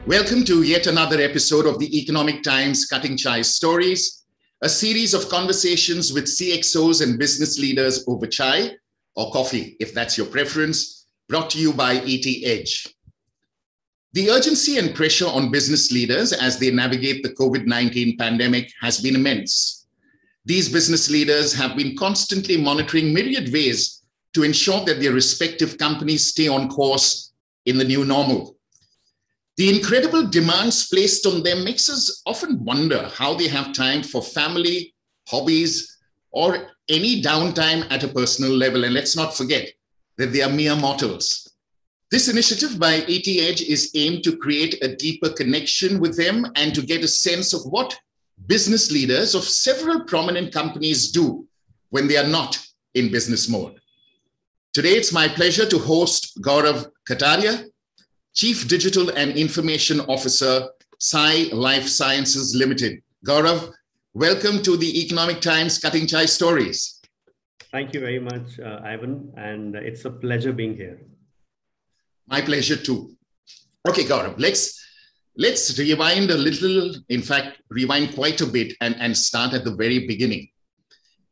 Welcome to yet another episode of the Economic Times Cutting Chai Stories, a series of conversations with CXOs and business leaders over chai or coffee, if that's your preference, brought to you by ET Edge. The urgency and pressure on business leaders as they navigate the COVID-19 pandemic has been immense. These business leaders have been constantly monitoring myriad ways to ensure that their respective companies stay on course in the new normal. The incredible demands placed on them makes us often wonder how they have time for family, hobbies, or any downtime at a personal level. And let's not forget that they are mere mortals. This initiative by ET Edge is aimed to create a deeper connection with them and to get a sense of what business leaders of several prominent companies do when they are not in business mode. Today, it's my pleasure to host Gaurav Kataria, Chief Digital and Information Officer, Sai Life Sciences Limited. Gaurav, welcome to the Economic Times Cutting Chai Stories. Thank you very much, Ivan, and it's a pleasure being here. My pleasure too. Okay, Gaurav, let's rewind a little, in fact, rewind quite a bit and start at the very beginning.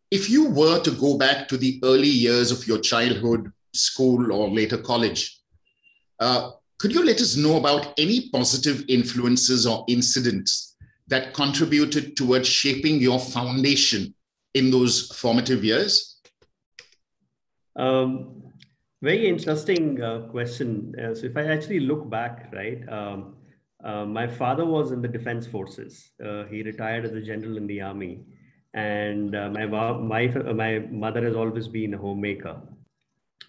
If you were to go back to the early years of your childhood, school, or later college, could you let us know about any positive influences or incidents that contributed towards shaping your foundation in those formative years? Very interesting question. So if I actually look back, right, my father was in the defense forces. He retired as a general in the army. And my mother has always been a homemaker.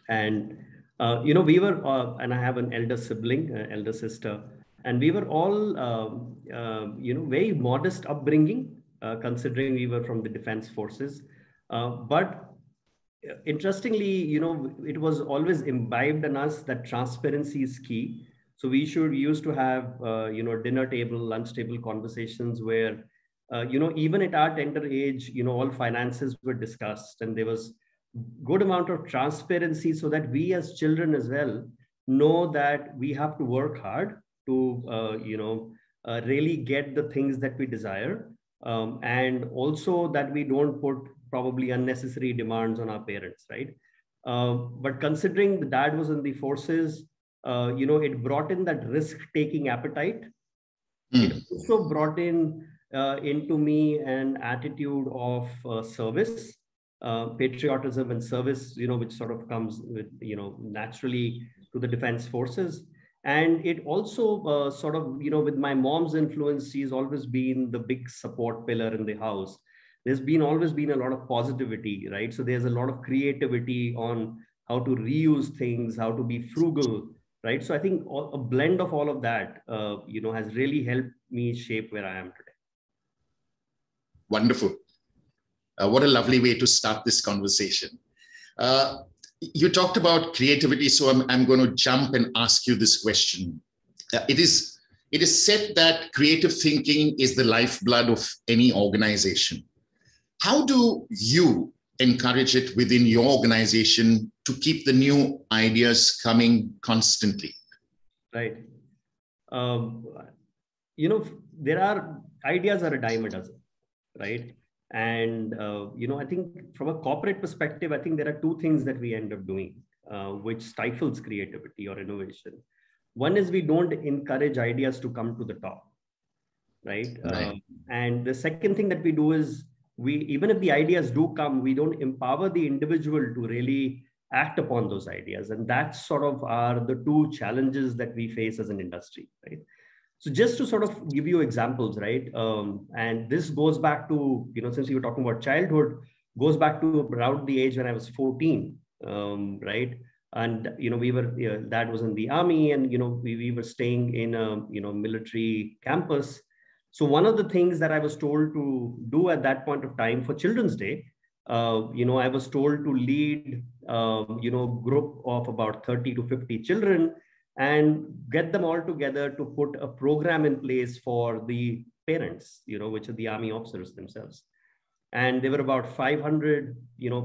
And we were, and I have an elder sibling, elder sister, and we were all, very modest upbringing, considering we were from the defense forces. But interestingly, it was always imbibed in us that transparency is key. So we used to have, dinner table, lunch table conversations where, even at our tender age, all finances were discussed, and there was good amount of transparency so that we as children as well know that we have to work hard to really get the things that we desire, and also that we don't put probably unnecessary demands on our parents, right? But considering the dad was in the forces, it brought in that risk-taking appetite. It also brought in into me an attitude of service, patriotism and service, which sort of comes with, naturally to the defense forces. And it also sort of, with my mom's influence, she's always been the big support pillar in the house. There's always been a lot of positivity, right? So there's a lot of creativity on how to reuse things, how to be frugal, right? So I think a blend of all of that, has really helped me shape where I am today. Wonderful. What a lovely way to start this conversation. You talked about creativity, so I'm going to jump and ask you this question. It is said that creative thinking is the lifeblood of any organization. How do you encourage it within your organization to keep the new ideas coming constantly? Right. There are ideas are a dime a dozen, right? And, I think from a corporate perspective, I think there are two things that we end up doing, which stifles creativity or innovation. One is we don't encourage ideas to come to the top, right? And the second thing that we do is even if the ideas do come, we don't empower the individual to really act upon those ideas. And that's sort of are the two challenges that we face as an industry, right? So just to sort of give you examples, right? And this goes back to, since you were talking about childhood, goes back to around the age when I was 14, right? And, we were, dad was in the army, and, we were staying in a, military campus. So one of the things that I was told to do at that point of time for Children's Day, I was told to lead, group of about 30 to 50 children and get them all together to put a program in place for the parents, which are the army officers themselves. And there were about 500,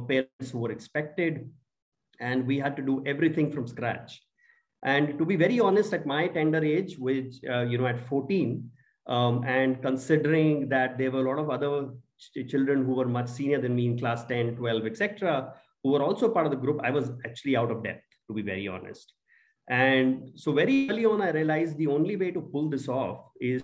parents who were expected, and we had to do everything from scratch. And to be very honest, at my tender age, which, at 14, and considering that there were a lot of other children who were much senior than me in class 10, 12, etc., who were also part of the group, I was actually out of depth, to be very honest. And so very early on, I realized the only way to pull this off is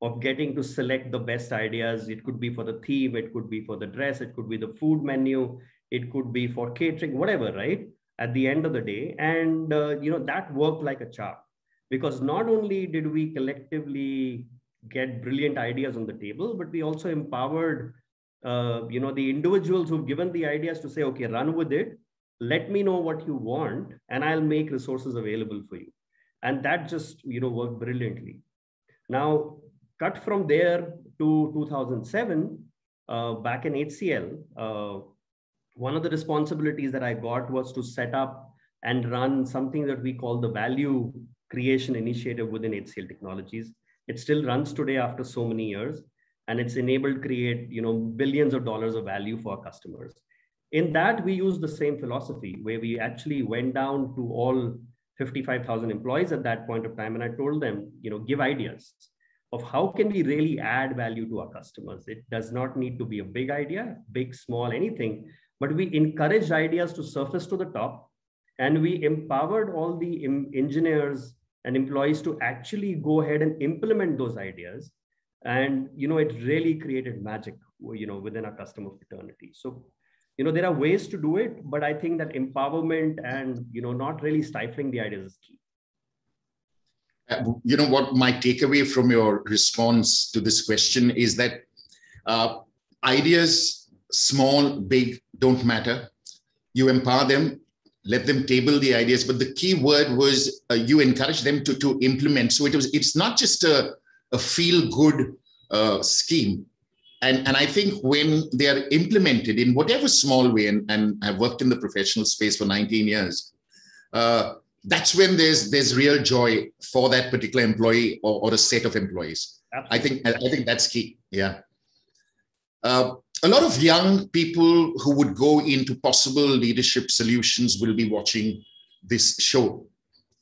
of getting to select the best ideas. It could be for the theme, it could be for the dress, it could be the food menu, it could be for catering, whatever, right? At the end of the day. And, that worked like a charm, because not only did we collectively get brilliant ideas on the table, but we also empowered, the individuals who've given the ideas to say, okay, run with it. Let me know what you want, and I'll make resources available for you. And that just, worked brilliantly. Now, cut from there to 2007, back in HCL, one of the responsibilities that I got was to set up and run something that we call the value creation initiative within HCL Technologies. It still runs today after so many years, and it's enabled create, billions of dollars of value for our customers. In that, we use the same philosophy, where we actually went down to all 55,000 employees at that point of time, and I told them, give ideas of how can we really add value to our customers. It does not need to be a big idea, big, small, anything, but we encouraged ideas to surface to the top, and we empowered all the engineers and employees to actually go ahead and implement those ideas. And, it really created magic, within our customer fraternity. So, there are ways to do it, but I think that empowerment and, not really stifling the ideas is key. What my takeaway from your response to this question is that ideas, small, big, don't matter. You empower them, let them table the ideas, but the key word was you encourage them to implement. So it's not just a feel-good scheme. And I think when they are implemented in whatever small way, and I've worked in the professional space for 19 years, that's when there's real joy for that particular employee or a set of employees. Absolutely. I think that's key. Yeah. A lot of young people who would go into possible leadership solutions will be watching this show.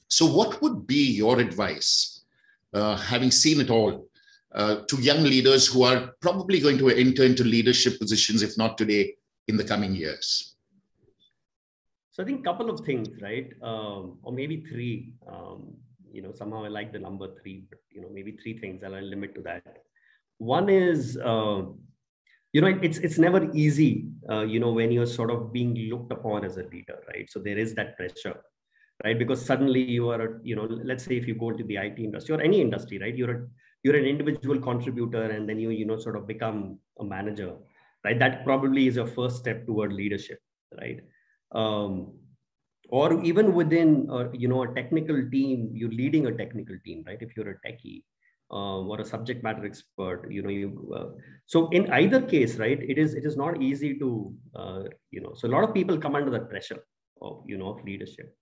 So what would be your advice, having seen it all, to young leaders who are probably going to enter into leadership positions, if not today, in the coming years? So I think a couple of things, right? Or maybe three. Somehow I like the number three, but maybe three things. I'll limit to that. One is, it's never easy, when you're sort of being looked upon as a leader, right? So there is that pressure, right? Because suddenly you are, let's say if you go into the IT industry or any industry, right? You're an individual contributor, and then you sort of become a manager, right? That probably is your first step toward leadership, right? Or even within, a technical team, you're leading a technical team, right? If you're a techie or a subject matter expert, so in either case, right, it is not easy to, so a lot of people come under that pressure of, of leadership.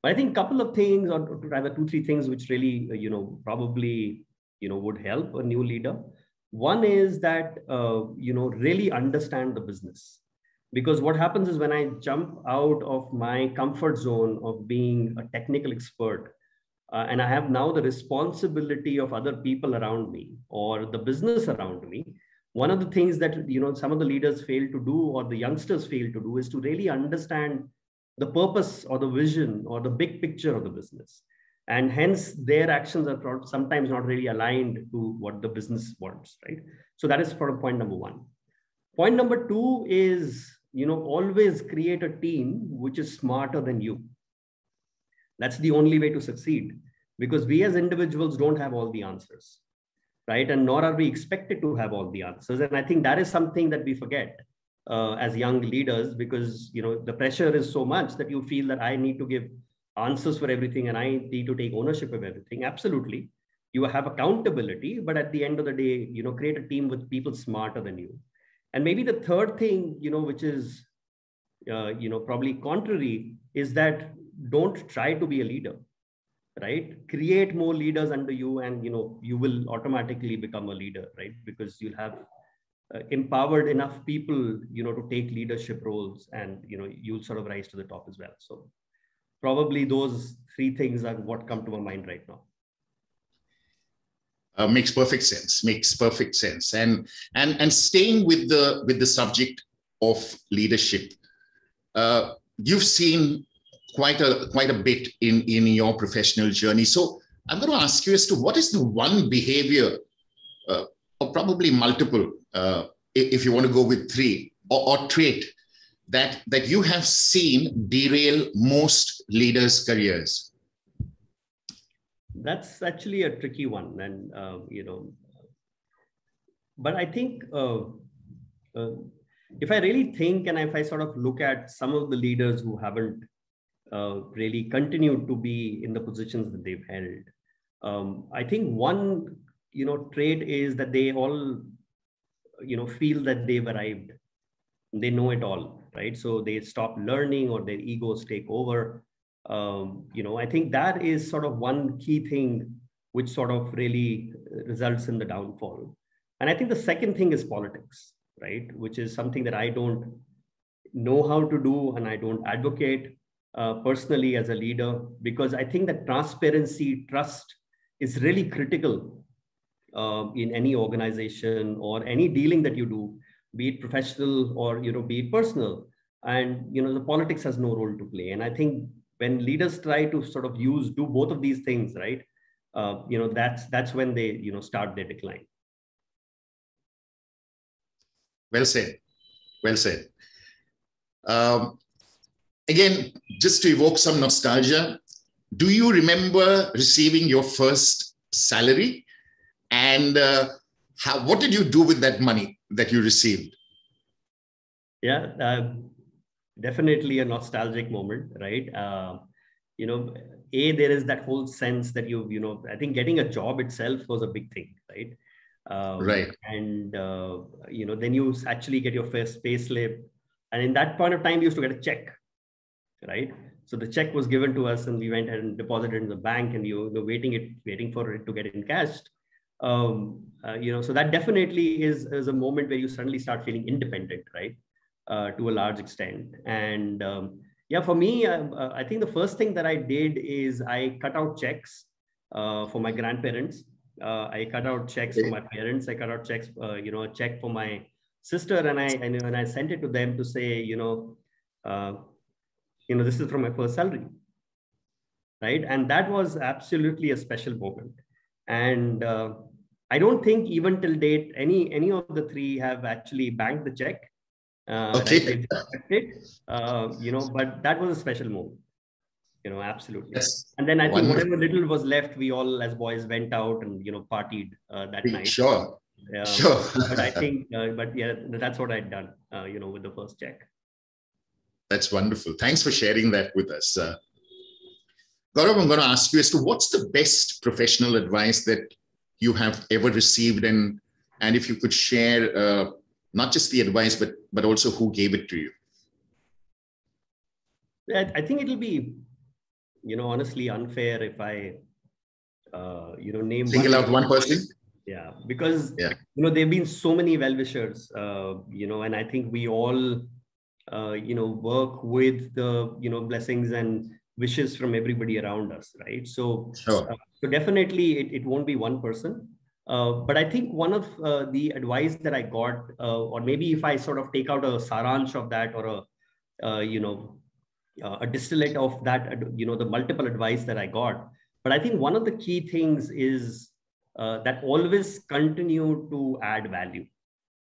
But I think a couple of things, or rather 2-3 things, which really, probably, would help a new leader. One is that, really understand the business. Because what happens is when I jump out of my comfort zone of being a technical expert, and I have now the responsibility of other people around me or the business around me, one of the things that, some of the leaders fail to do, or the youngsters fail to do, is to really understand the purpose or the vision or the big picture of the business. And hence their actions are sometimes not really aligned to what the business wants, right? So that is sort of point number one. Point number two is, always create a team which is smarter than you. That's the only way to succeed, because we as individuals don't have all the answers, right? And nor are we expected to have all the answers. And I think that is something that we forget as young leaders, because, the pressure is so much that you feel that I need to give answers for everything and I need to take ownership of everything. Absolutely. You have accountability, but at the end of the day, create a team with people smarter than you. And maybe the third thing, which is, probably contrary, is that don't try to be a leader, right? Create more leaders under you, and, you will automatically become a leader, right? Because you'll have empowered enough people, to take leadership roles, and, you'll sort of rise to the top as well. So probably those three things are what come to my mind right now. Makes perfect sense. Makes perfect sense. And staying with the subject of leadership, you've seen quite a bit in your professional journey. So I'm going to ask you as to what is the one behavior, or probably multiple, if you want to go with three, or trait that you have seen derail most leaders' careers? That's actually a tricky one, and but I think if I really think, and if I sort of look at some of the leaders who haven't really continued to be in the positions that they've held, I think one trait is that they all feel that they've arrived, they know it all, right? So they stop learning, or their egos take over. I think that is sort of one key thing which sort of really results in the downfall. And I think the second thing is politics, right? Which is something that I don't know how to do, and I don't advocate personally as a leader, because I think that transparency, trust is really critical in any organization or any dealing that you do, be it professional or be it personal. And the politics has no role to play. And I think when leaders try to sort of do both of these things, right, that's when they start their decline. Well said. Well said. Again, just to evoke some nostalgia, do you remember receiving your first salary? And what did you do with that money that you received? Yeah, definitely a nostalgic moment, right? There is that whole sense that I think getting a job itself was a big thing, right? Right. And, then you actually get your first pay slip. And in that point of time, you used to get a check, right? So the check was given to us, and we went ahead and deposited in the bank, and you were waiting for it to get encashed. So that definitely is a moment where you suddenly start feeling independent, right? To a large extent. And for me, I think the first thing that I did is I cut out checks for my grandparents. I cut out checks for my parents. I cut out checks, a check for my sister, and I sent it to them to say, this is from my first salary, right? And that was absolutely a special moment. And I don't think even till date any of the three have actually banked the check. Okay. Right? But that was a special moment. Absolutely. Yes. And then I think whatever little was left, we all as boys went out and partied that night. Sure. Sure. But I think, that's what I'd done. With the first check. That's wonderful. Thanks for sharing that with us. Gaurav, I'm going to ask you as to what's the best professional advice that you have ever received, and if you could share not just the advice, but also who gave it to you. I think it'll be, honestly unfair if I, name single out one person. Yeah, because there've been so many well-wishers, and I think we all, work with the blessings and wishes from everybody around us, right? So, sure. So definitely it won't be one person. But I think one of the advice that I got, or maybe if I sort of take out a saransh of that, or a distillate of that, the multiple advice that I got. But I think one of the key things is that always continue to add value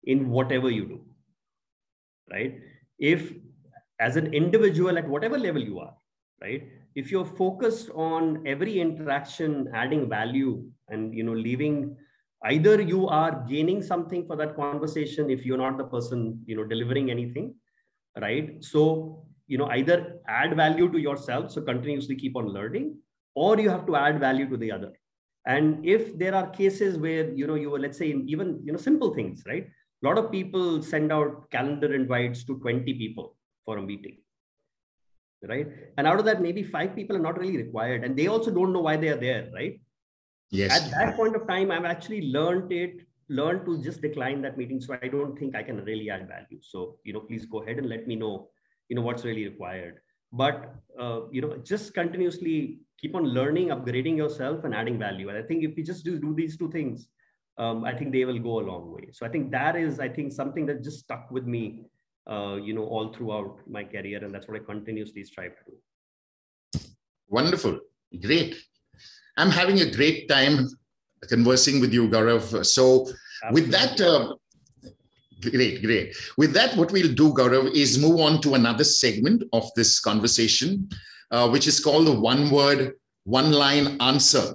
in whatever you do, right? If as an individual at whatever level you are, right? If you're focused on every interaction adding value and leaving, either you are gaining something for that conversation if you're not the person delivering anything, right? So either add value to yourself, so continuously keep on learning, or you have to add value to the other. And if there are cases where you were, let's say, even simple things, right? A lot of people send out calendar invites to 20 people for a meeting, right? And out of that, maybe 5 people are not really required, and they also don't know why they are there, right? Yes. At that point of time, I've actually learned it learned to just decline that meeting. So I don't think I can really add value. So, please go ahead and let me know, what's really required. But, just continuously keep on learning, upgrading yourself and adding value. And I think if you just do these two things, I think they will go a long way. So I think that is, something that just stuck with me, all throughout my career. And that's what I continuously strive to do. Wonderful. Great. I'm having a great time conversing with you, Gaurav. So with that, great. With that, what we'll do, Gaurav, is move on to another segment of this conversation, which is called the one word, one line answer.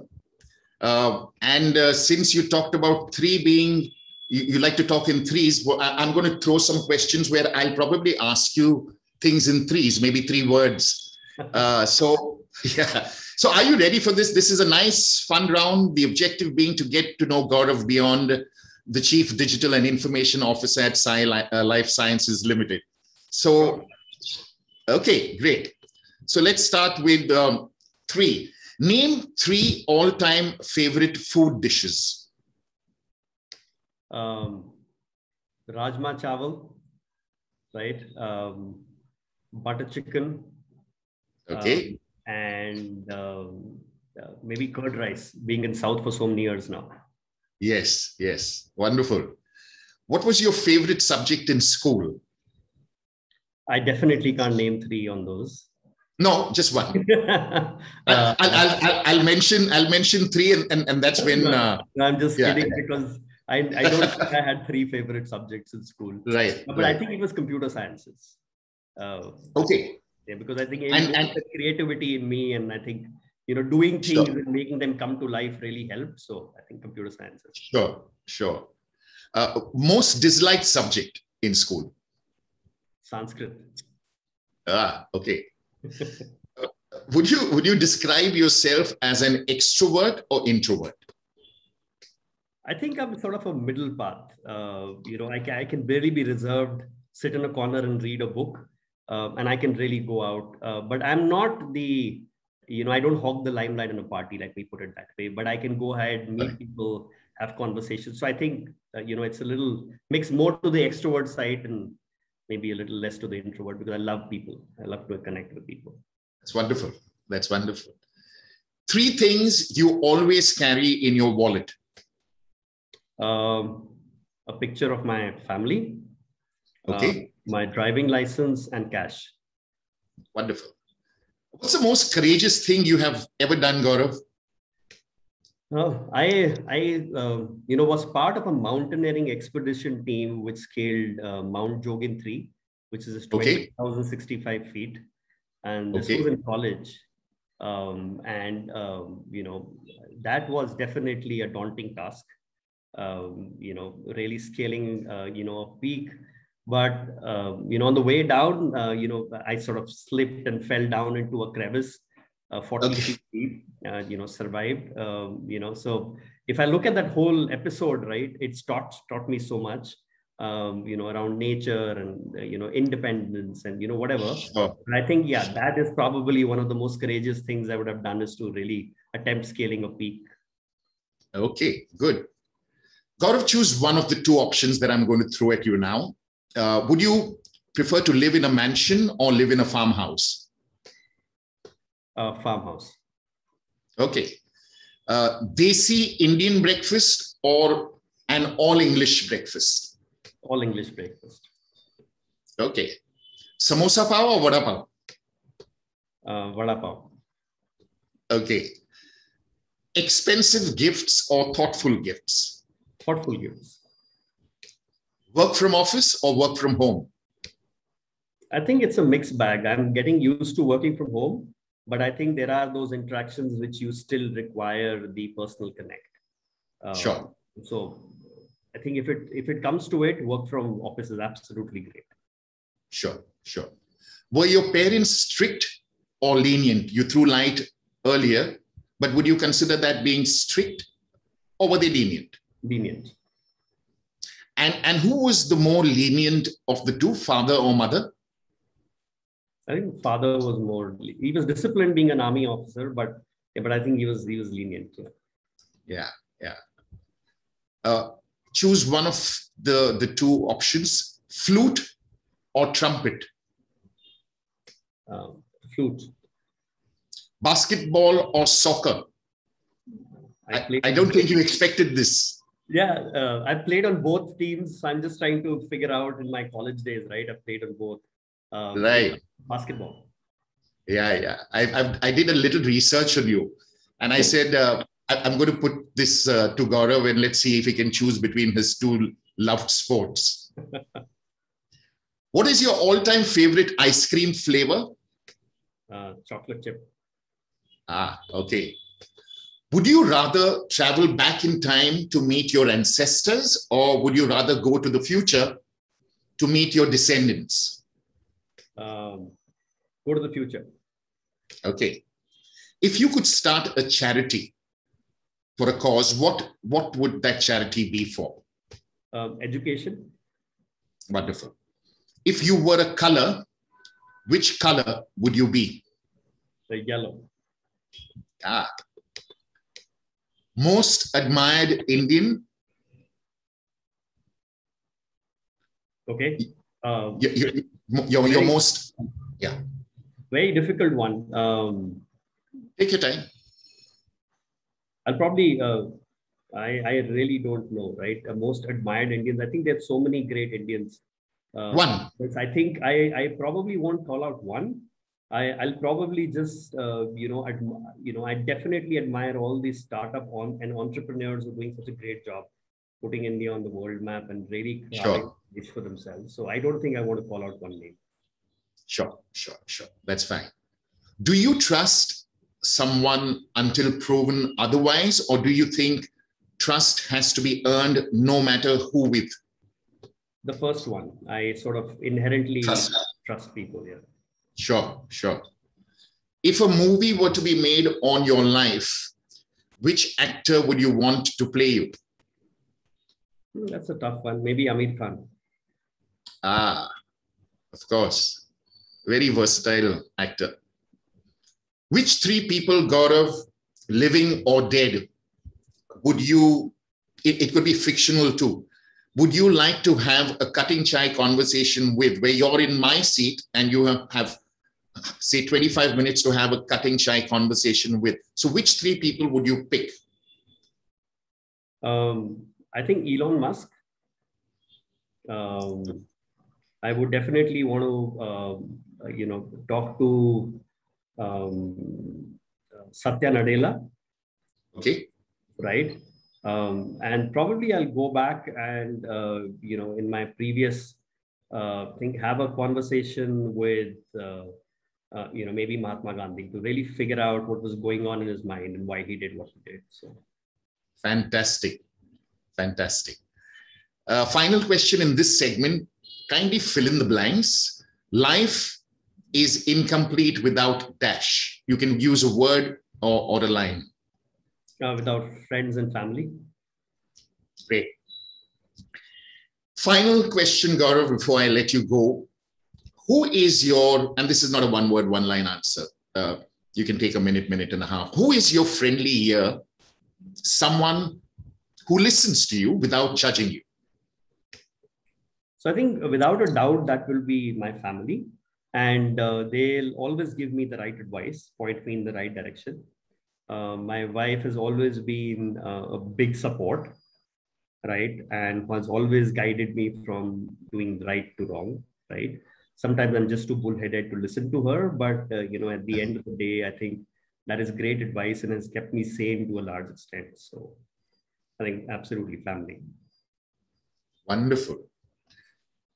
Since you talked about three being, you like to talk in threes, well, I'm going to throw some questions where I'll probably ask you things in threes, maybe 3 words. Yeah. So are you ready for this? This is a nice, fun round. The objective being to get to know Gaurav beyond the Chief Digital and Information Officer at Life Sciences Limited. So, okay, great. So let's start with 3. Name 3 all-time favorite food dishes. Rajma chawal, right? Butter chicken. Okay. And maybe curd rice, being in South for so many years now. Yes. Wonderful. What was your favorite subject in school? I definitely can't name 3 on those. No, just one. I'll mention 3, and that's when. No, I'm just kidding, because I don't think I had 3 favorite subjects in school. Right. But I think it was computer sciences. Okay. Yeah, because I think the creativity in me, and I think doing things and making them come to life really helped. So I think computer sciences. Sure. Most disliked subject in school? Sanskrit. Okay. Would you describe yourself as an extrovert or introvert? I think I'm sort of a middle path. I can barely be reserved, sit in a corner and read a book, and I can really go out. But I'm not the, I don't hog the limelight in a party, let me put it that way. But I can go ahead, meet people, have conversations. So I think, it's a little mix more to the extrovert side and maybe a little less to the introvert, because I love people. I love to connect with people. That's wonderful. 3 things you always carry in your wallet. A picture of my family, okay, my driving license, and cash. Wonderful. What's the most courageous thing you have ever done, Gaurav? I was part of a mountaineering expedition team which scaled Mount Jogin 3, which is 20,065 feet. And this was in college. That was definitely a daunting task. Really scaling, a peak. But, on the way down, I sort of slipped and fell down into a crevice, 40 feet deep, survived, So if I look at that whole episode, right, it's taught me so much, around nature and, independence and, whatever. Sure. I think, that is probably one of the most courageous things I would have done, is to really attempt scaling a peak. Okay, good. Gaurav, choose one of the 2 options that I'm going to throw at you now. Would you prefer to live in a mansion or live in a farmhouse? Farmhouse. Okay. Desi Indian breakfast or an all English breakfast? All English breakfast. Okay. Samosa pav or vada pav? Vada pav. Okay. Expensive gifts or thoughtful gifts? Thoughtful gifts. Work from office or work from home? I think it's a mixed bag. I'm getting used to working from home, but I think there are those interactions which you still require the personal connect. Sure. So I think if it comes to it, work from office is absolutely great. Sure. Were your parents strict or lenient? You threw light earlier, but would you consider that being strict, or were they lenient? Lenient. And who was the more lenient of the 2, father or mother? I think father was more. He was disciplined, being an army officer, but I think he was lenient. Yeah. choose one of the two options, flute or trumpet. Flute. Basketball or soccer. I don't think you expected this. Yeah, I played on both teams. I'm just trying to figure out in my college days, right? I played on both. Right. Basketball. Yeah. I did a little research on you, and I said I'm going to put this to Gaurav, and let's see if he can choose between his two loved sports. What is your all-time favorite ice cream flavor? Chocolate chip. Okay. Would you rather travel back in time to meet your ancestors, or would you rather go to the future to meet your descendants? Go to the future. Okay. If you could start a charity for a cause, what would that charity be for? Education. Wonderful. If you were a color, which color would you be? Yellow. Most admired Indian? Okay. Your most, yeah. Very difficult one. Take your time. I'll probably, I really don't know, right? Most admired Indians. I think there are so many great Indians. One. I think I probably won't call out one. I'll probably just, I definitely admire all these and entrepreneurs who are doing such a great job putting India on the world map and really carving this for themselves. So I don't think I want to call out one name. Sure. That's fine. Do you trust someone until proven otherwise, or do you think trust has to be earned no matter who with? The first one. I sort of inherently trust people, yeah. Sure. If a movie were to be made on your life, which actor would you want to play you? That's a tough one. Maybe Amir Khan. Of course. Very versatile actor. Which three people, Gaurav, living or dead, would you, it could be fictional too, would you like to have a cutting chai conversation with, where you're in my seat and you have say 25 minutes to have a cutting chai conversation with? So which three people would you pick? I think Elon Musk. I would definitely want to, talk to Satya Nadella. Okay. Right. And probably I'll go back and, in my previous thing, have a conversation with, maybe Mahatma Gandhi to really figure out what was going on in his mind and why he did what he did. So. Fantastic. Final question in this segment, kindly fill in the blanks. Life is incomplete without dash. You can use a word or a line. Without friends and family. Great. Final question, Gaurav, before I let you go. Who is your, and this is not a one word, one line answer. You can take a minute and a half. Who is your friendly ear? Someone who listens to you without judging you. So I think without a doubt, that will be my family. And they'll always give me the right advice, point me in the right direction. My wife has always been a big support, right? And has always guided me from doing right to wrong, right? Sometimes I'm just too bullheaded to listen to her, but at the end of the day, I think that is great advice and has kept me sane to a large extent. So I think absolutely family. Wonderful.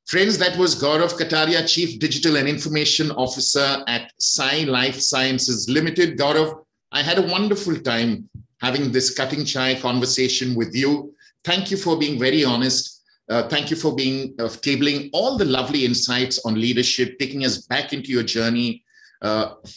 Friends, that was Gaurav Kataria, Chief Digital and Information Officer at Sai Life Sciences Limited. Gaurav, I had a wonderful time having this cutting chai conversation with you. Thank you for being very honest. Thank you for being tabling all the lovely insights on leadership, taking us back into your journey,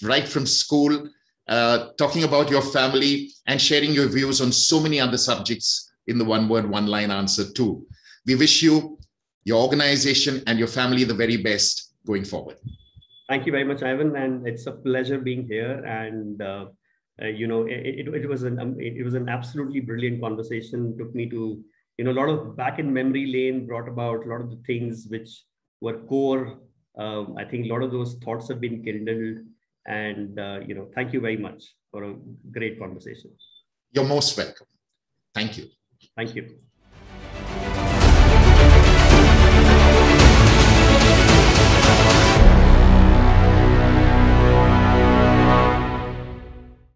right from school, talking about your family and sharing your views on so many other subjects in the one word, one line answer too. We wish you, your organization and your family the very best going forward. Thank you very much, Ivan. And it's a pleasure being here. And, it was an absolutely brilliant conversation. It took me to a lot of back in memory lane brought about a lot of the things which were core. I think a lot of those thoughts have been kindled. And, thank you very much for a great conversation. You're most welcome. Thank you. Thank you.